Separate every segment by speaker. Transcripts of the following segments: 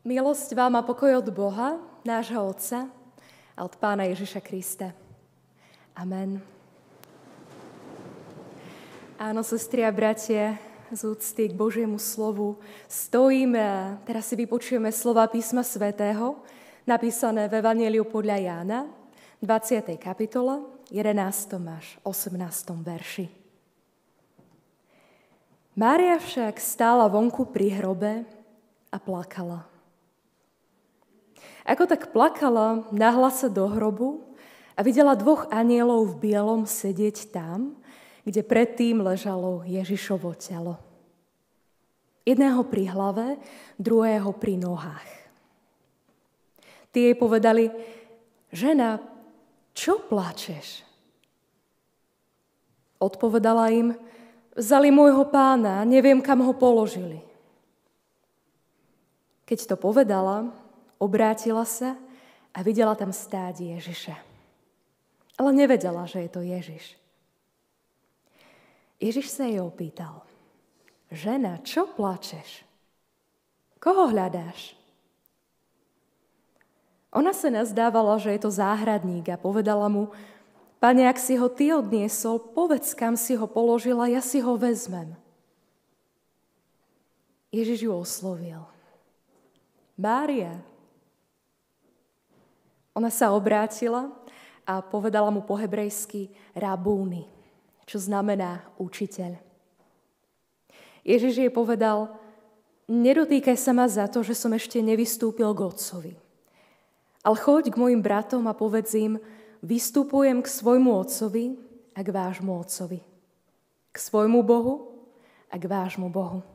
Speaker 1: Milosť vám a pokoj od Boha, nášho Otca a od Pána Ježiša Krista. Amen. Áno, sestri a bratia, z úcty k Božiemu slovu stojíme a teraz si vypočujeme slova písma svätého, napísané v Evanjeliu podľa Jána, 20. kapitole, 11. až 18. verši. Mária však stála vonku pri hrobe a plakala. Ako tak plakala, nahla sa do hrobu a videla dvoch anjelov v bielom sedieť tam, kde predtým ležalo Ježišovo telo. Jedného pri hlave, druhého pri nohách. Tí jej povedali: žena, čo plačeš? Odpovedala im: vzali môjho pána, neviem, kam ho položili. Keď to povedala, obrátila sa a videla tam stáť Ježiša. Ale nevedela, že je to Ježiš. Ježiš sa jej opýtal: žena, čo plačeš? Koho hľadáš? Ona sa nazdávala, že je to záhradník a povedala mu: Pane, ak si ho ty odniesol, povedz, kam si ho položila, ja si ho vezmem. Ježiš ju oslovil: Mária. Ona sa obrátila a povedala mu po hebrejsky rabúni, čo znamená učiteľ. Ježiš jej povedal: nedotýkaj sa ma za to, že som ešte nevystúpil k Otcovi. Ale choď k mojim bratom a povedz im: vystupujem k svojmu Otcovi a k vášmu Otcovi. K svojmu Bohu a k vášmu Bohu.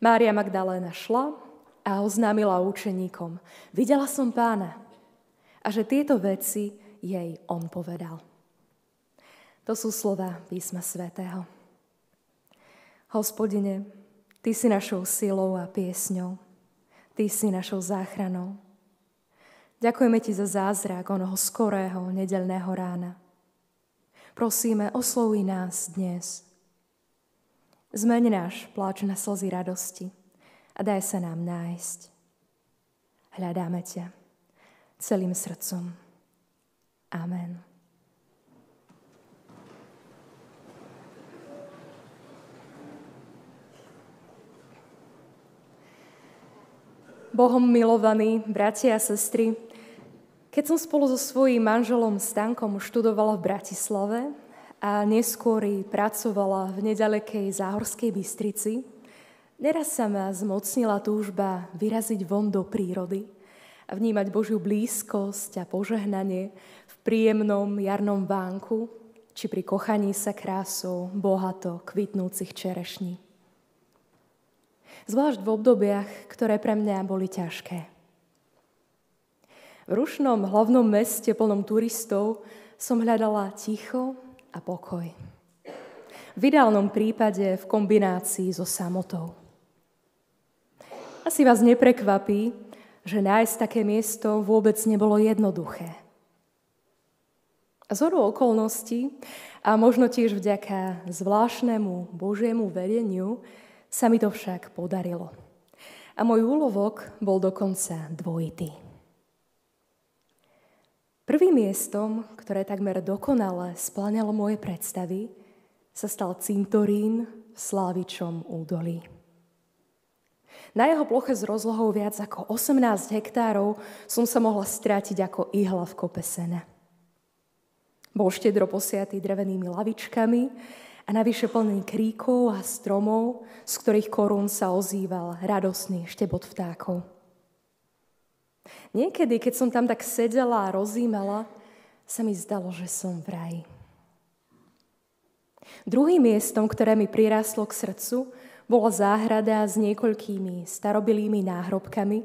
Speaker 1: Mária Magdaléna šla a oznámila učeníkom: videla som Pána, a že tieto veci jej on povedal. To sú slová písma svätého. Hospodine, ty si našou silou a piesňou. Ty si našou záchranou. Ďakujeme ti za zázrak onoho skorého nedeľného rána. Prosíme, oslovuj nás dnes. Zmeň náš pláč na slzy radosti a daj sa nám nájsť. Hľadáme ťa celým srdcom. Amen. Bohom milovaní, bratia a sestry, keď som spolu so svojím manželom Stankom študovala v Bratislave a neskôr pracovala v nedalekej Záhorskej Bystrici, neraz sa ma zmocnila túžba vyraziť von do prírody a vnímať Božiu blízkosť a požehnanie v príjemnom jarnom vánku či pri kochaní sa krásou bohato kvitnúcich čerešní. Zvlášť v obdobiach, ktoré pre mňa boli ťažké. V rušnom hlavnom meste plnom turistov som hľadala ticho a pokoj. V ideálnom prípade v kombinácii so samotou. Asi vás neprekvapí, že nájsť také miesto vôbec nebolo jednoduché. Zhodou okolností a možno tiež vďaka zvláštnemu Božiemu vedeniu sa mi to však podarilo. A môj úlovok bol dokonca dvojitý. Prvým miestom, ktoré takmer dokonale spĺňalo moje predstavy, sa stal cintorín v Slávičom údolí. Na jeho ploche s rozlohou viac ako 18 hektárov som sa mohla strátiť ako ihla v kope sena. Bol štedro posiatý drevenými lavičkami a navyše plný kríkov a stromov, z ktorých korún sa ozýval radosný štebot vtákov. Niekedy, keď som tam tak sedela a rozímala, sa mi zdalo, že som v raji. Druhým miestom, ktoré mi prirástlo k srdcu, bola záhrada s niekoľkými starobilými náhrobkami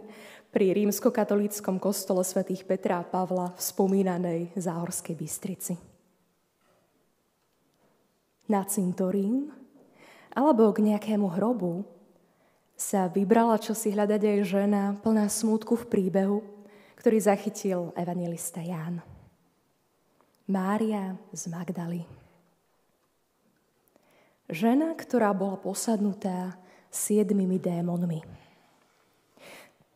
Speaker 1: pri rímskokatolíckom kostole svätých Petra a Pavla v spomínanej Záhorskej Bystrici. Na cintorín alebo k nejakému hrobu sa vybrala čosi hľadať aj žena plná smútku v príbehu, ktorý zachytil evanjelista Ján. Mária z Magdaly. Žena, ktorá bola posadnutá 7 démonmi.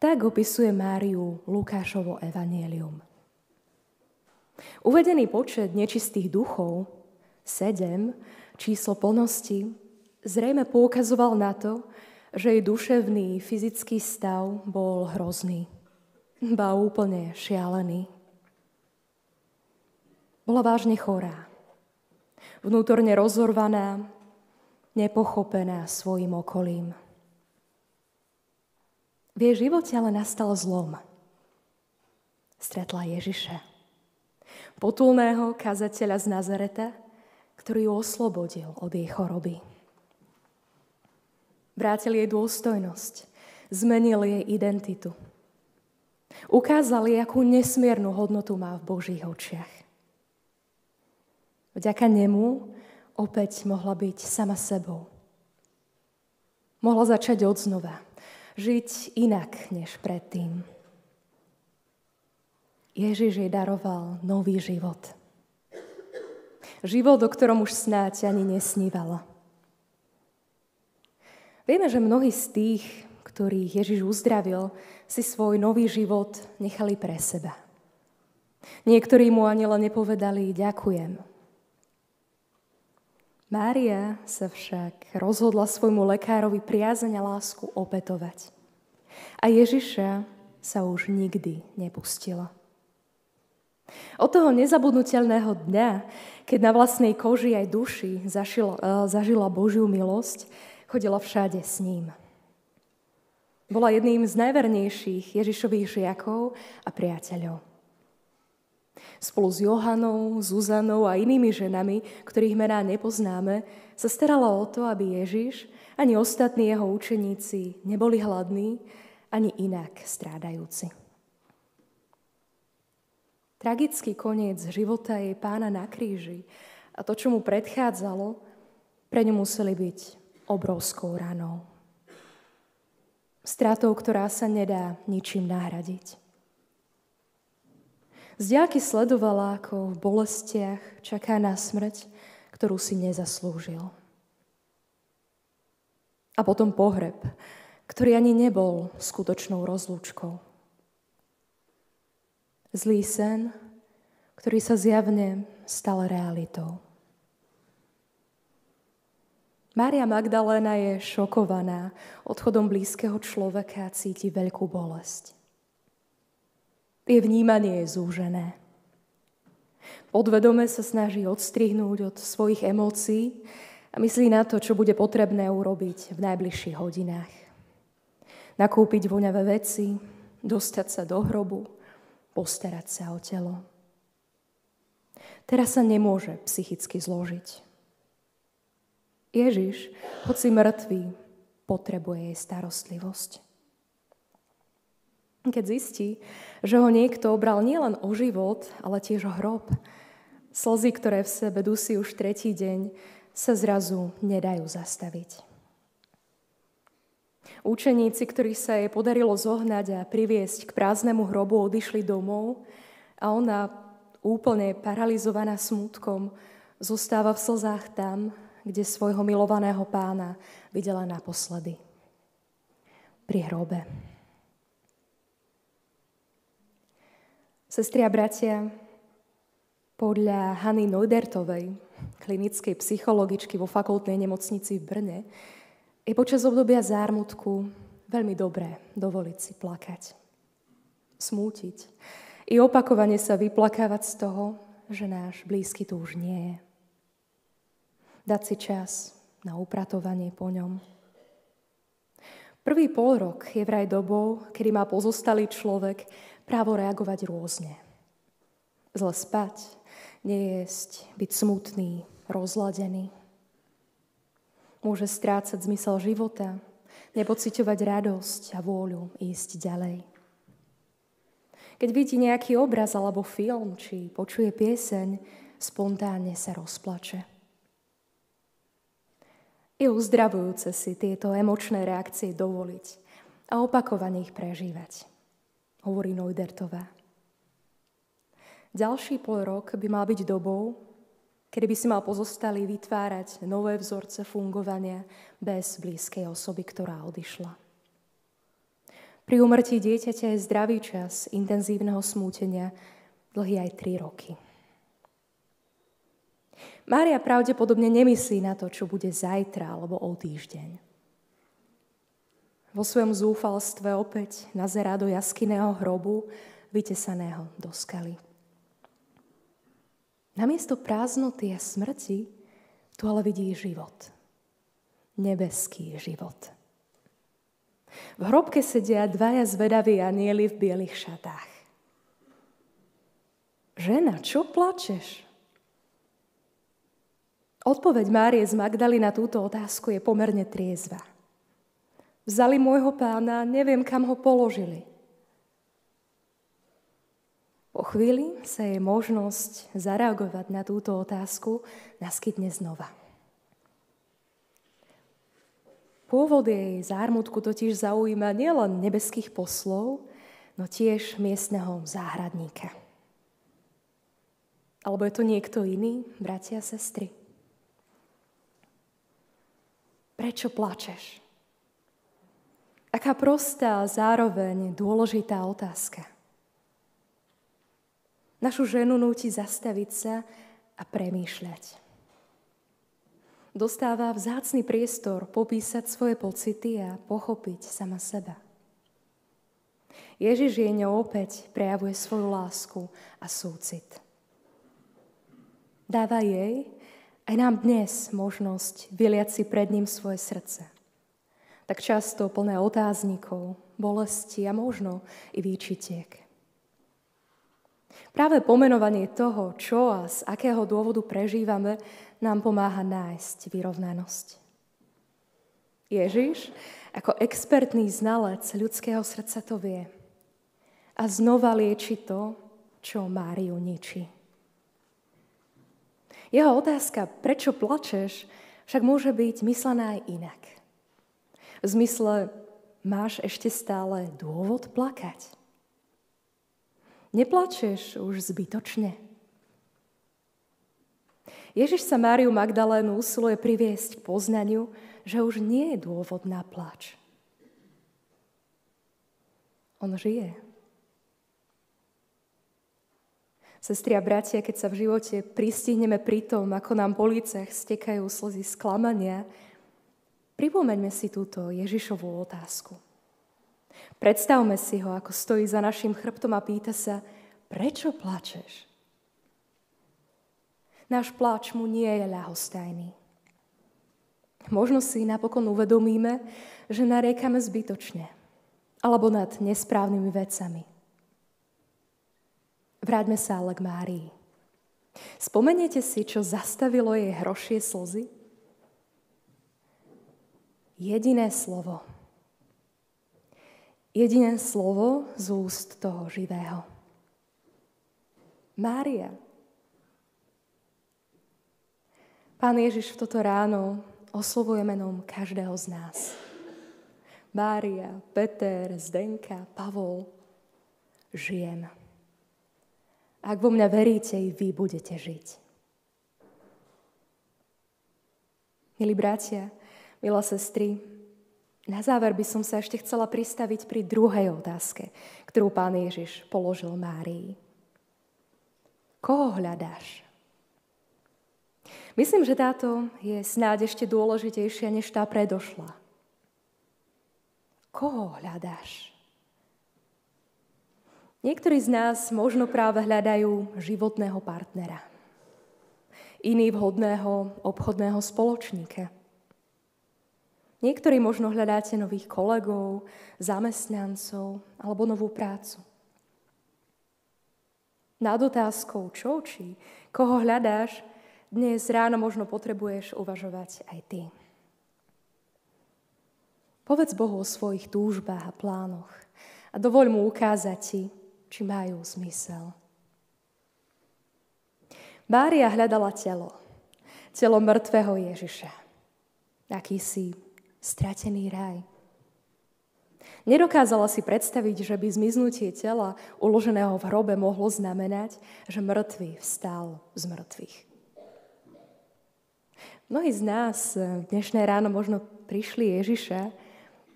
Speaker 1: Tak opisuje Máriu Lukášovo evanjelium. Uvedený počet nečistých duchov, 7, číslo plnosti, zrejme poukazoval na to, že jej duševný, fyzický stav bol hrozný, ba úplne šialený. Bola vážne chorá, vnútorne rozorvaná, nepochopená svojim okolím. V jej živote ale nastal zlom. Stretla Ježiša, potulného kazateľa z Nazareta, ktorý ju oslobodil od jej choroby. Vrátil jej dôstojnosť, zmenil jej identitu. Ukázal jej, akú nesmiernu hodnotu má v Božích očiach. Vďaka nemu opäť mohla byť sama sebou. Mohla začať odznova, žiť inak než predtým. Ježiš jej daroval nový život. Život, o ktorom už snáď ani nesnívala. Vieme, že mnohí z tých, ktorých Ježiš uzdravil, si svoj nový život nechali pre seba. Niektorí mu ani len nepovedali ďakujem. Mária sa však rozhodla svojmu lekárovi priazeň a lásku opätovať. A Ježiša sa už nikdy nepustila. Od toho nezabudnuteľného dňa, keď na vlastnej koži aj duši zažila Božiu milosť, chodila všade s ním. Bola jedným z najvernejších Ježišových žiakov a priateľov. Spolu s Johanou, Zuzanou a inými ženami, ktorých mená nepoznáme, sa starala o to, aby Ježiš ani ostatní jeho učeníci neboli hladní, ani inak strádajúci. Tragický koniec života jej Pána na kríži a to, čo mu predchádzalo, pre ňu museli byť obrovskou ranou. Stratou, ktorá sa nedá ničím nahradiť. Z diaľky sledovala, ako v bolestiach čaká na smrť, ktorú si nezaslúžil. A potom pohreb, ktorý ani nebol skutočnou rozlúčkou. Zlý sen, ktorý sa zjavne stal realitou. Mária Magdaléna je šokovaná odchodom blízkeho človeka a cíti veľkú bolesť. Jej vnímanie je zúžené. Podvedome sa snaží odstrihnúť od svojich emócií a myslí na to, čo bude potrebné urobiť v najbližších hodinách. Nakúpiť voňavé veci, dostať sa do hrobu, postarať sa o telo. Teraz sa nemôže psychicky zložiť. Ježiš, hoci mŕtvý, potrebuje jej starostlivosť. Keď zistí, že ho niekto obral nielen o život, ale tiež o hrob, slzy, ktoré v sebe dusí už tretí deň, sa zrazu nedajú zastaviť. Učeníci, ktorých sa jej podarilo zohnať a priviesť k prázdnemu hrobu, odišli domov a ona, úplne paralizovaná smútkom, zostáva v slzách tam, kde svojho milovaného Pána videla naposledy. Pri hrobe. Sestri a bratia, podľa Hany Neudertovej, klinickej psychologičky vo fakultnej nemocnici v Brne, je počas obdobia zármutku veľmi dobré dovoliť si plakať, smútiť i opakovane sa vyplakávať z toho, že náš blízky tu už nie je. Dať si čas na upratovanie po ňom. Prvý polrok je vraj dobou, kedy má pozostalý človek právo reagovať rôzne. Zle spať, nejesť, byť smutný, rozladený. Môže strácať zmysel života, nepociťovať radosť a vôľu ísť ďalej. Keď vidí nejaký obraz alebo film, či počuje pieseň, spontánne sa rozplače. Je uzdravujúce si tieto emočné reakcie dovoliť a opakovane ich prežívať, hovorí Neudertová. Ďalší polrok by mal byť dobou, kedy by si mal pozostalý vytvárať nové vzorce fungovania bez blízkej osoby, ktorá odišla. Pri úmrtí dieťaťa je zdravý čas intenzívneho smútenia, dlhý aj 3 roky. Mária pravdepodobne nemyslí na to, čo bude zajtra alebo o týždeň. Vo svojom zúfalstve opäť nazerá do jaskyného hrobu, vytesaného do skaly. Namiesto prázdnoty a smrti tu ale vidí život. Nebeský život. V hrobke sedia 2 zvedaví anjeli v bielých šatách. Žena, čo plačeš? Odpoveď Márie z Magdaly na túto otázku je pomerne triezva. Vzali môjho pána, neviem, kam ho položili. Po chvíli sa jej možnosť zareagovať na túto otázku naskytne znova. Pôvod jej zármutku totiž zaujíma nielen nebeských poslov, no tiež miestneho záhradníka. Alebo je to niekto iný, bratia a sestry? Prečo plačeš? Taká prostá a zároveň dôležitá otázka. Našu ženu núti zastaviť sa a premýšľať. Dostáva vzácny priestor popísať svoje pocity a pochopiť sama seba. Ježiš jej ňou opäť prejavuje svoju lásku a súcit. Dáva jej aj nám dnes možnosť vyliať si pred ním svoje srdce. Tak často plné otáznikov, bolesti a možno i výčitiek. Práve pomenovanie toho, čo a z akého dôvodu prežívame, nám pomáha nájsť vyrovnanosť. Ježiš, ako expertný znalec ľudského srdca to vie. A znova lieči to, čo Máriu ničí. Jeho otázka, prečo plačeš, však môže byť myslená aj inak. V zmysle, máš ešte stále dôvod plakať? Neplačeš už zbytočne? Ježiš sa Máriu Magdalénu usiluje priviesť k poznaniu, že už nie je dôvod na pláč. On žije. Sestri a bratia, keď sa v živote pristihneme pri tom, ako nám po lícach stekajú slzy sklamania, pripomeňme si túto Ježišovú otázku. Predstavme si ho, ako stojí za našim chrbtom a pýta sa, prečo plačeš? Náš pláč mu nie je ľahostajný. Možno si napokon uvedomíme, že nariekame zbytočne, alebo nad nesprávnymi vecami. Vráťme sa ale k Márii. Spomeniete si, čo zastavilo jej hrošie slzy? Jediné slovo. Jediné slovo z úst toho živého. Mária. Pán Ježiš v toto ráno oslovuje menom každého z nás. Mária, Peter, Zdenka, Pavol. Žijem. Ak vo mňa veríte, i vy budete žiť. Milí bratia, milé sestry, na záver by som sa ešte chcela pristaviť pri druhej otázke, ktorú Pán Ježiš položil Márii. Koho hľadáš? Myslím, že táto je snáď ešte dôležitejšia než tá predošla. Koho hľadáš? Niektorí z nás možno práve hľadajú životného partnera. Iní vhodného obchodného spoločníka. Niektorí možno hľadáte nových kolegov, zamestnancov alebo novú prácu. Nad otázkou čo či koho hľadáš, dnes ráno možno potrebuješ uvažovať aj ty. Povedz Bohu o svojich túžbách a plánoch a dovoľ mu ukázať ti, či majú zmysel. Mária hľadala telo mŕtvého Ježiša. Akýsi stratený raj. Nedokázala si predstaviť, že by zmiznutie tela uloženého v hrobe mohlo znamenať, že mŕtvy vstal z mŕtvych. Mnohí z nás dnešné ráno možno prišli Ježiša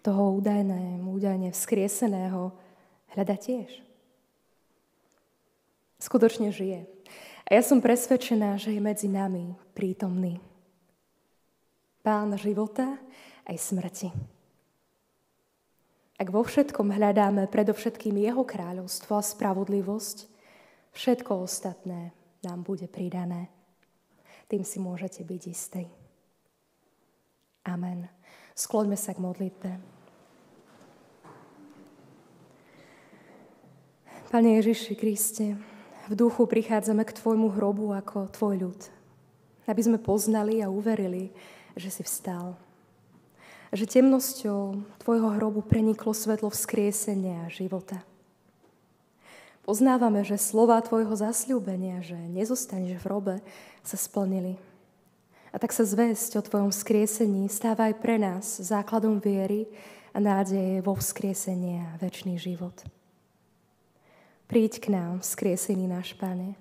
Speaker 1: toho údajne vzkrieseného hľada tiež. Skutočne žije. A ja som presvedčená, že je medzi nami prítomný. Pán života aj smrti. Ak vo všetkom hľadáme predovšetkým jeho kráľovstvo a spravodlivosť, všetko ostatné nám bude pridané. Tým si môžete byť istí. Amen. Skloňme sa k modlitbe. Pane Ježiši Kriste, v duchu prichádzame k Tvojmu hrobu ako Tvoj ľud, aby sme poznali a uverili, že si vstal. Že temnosťou Tvojho hrobu preniklo svetlo vzkriesenia a života. Poznávame, že slová Tvojho zasľúbenia, že nezostaneš v hrobe, sa splnili. A tak sa zvesť o Tvojom vzkriesení stáva aj pre nás základom viery a nádeje vo vzkriesenie a večný život. Príď k nám, vzkriesený náš Pane.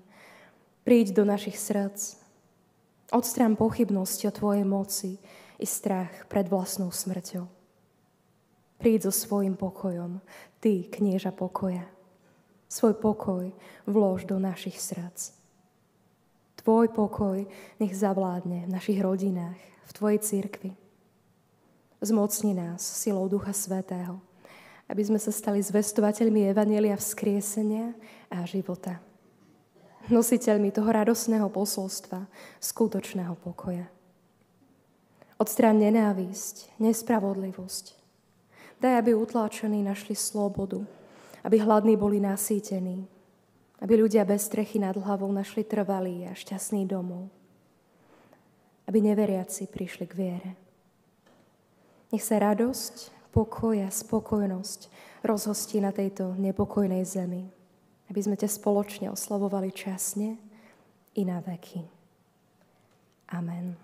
Speaker 1: Príď do našich srdc. Odstrán pochybnosti o Tvojej moci i strach pred vlastnou smrťou. Príď so svojím pokojom, Ty, knieža pokoja. Svoj pokoj vlož do našich srdc. Tvoj pokoj nech zavládne v našich rodinách, v Tvojej cirkvi. Zmocni nás silou Ducha Svätého, aby sme sa stali zvestovateľmi evanjelia vzkriesenia a života. Nositeľmi toho radosného posolstva, skutočného pokoja. Odstráň nenávisť, nespravodlivosť. Daj, aby utláčení našli slobodu, aby hladní boli nasýtení, aby ľudia bez strechy nad hlavou našli trvalý a šťastný domov, aby neveriaci prišli k viere. Nech sa radosť, pokoj a spokojnosť rozhostí na tejto nepokojnej zemi, aby sme ťa spoločne oslavovali časne i na veky. Amen.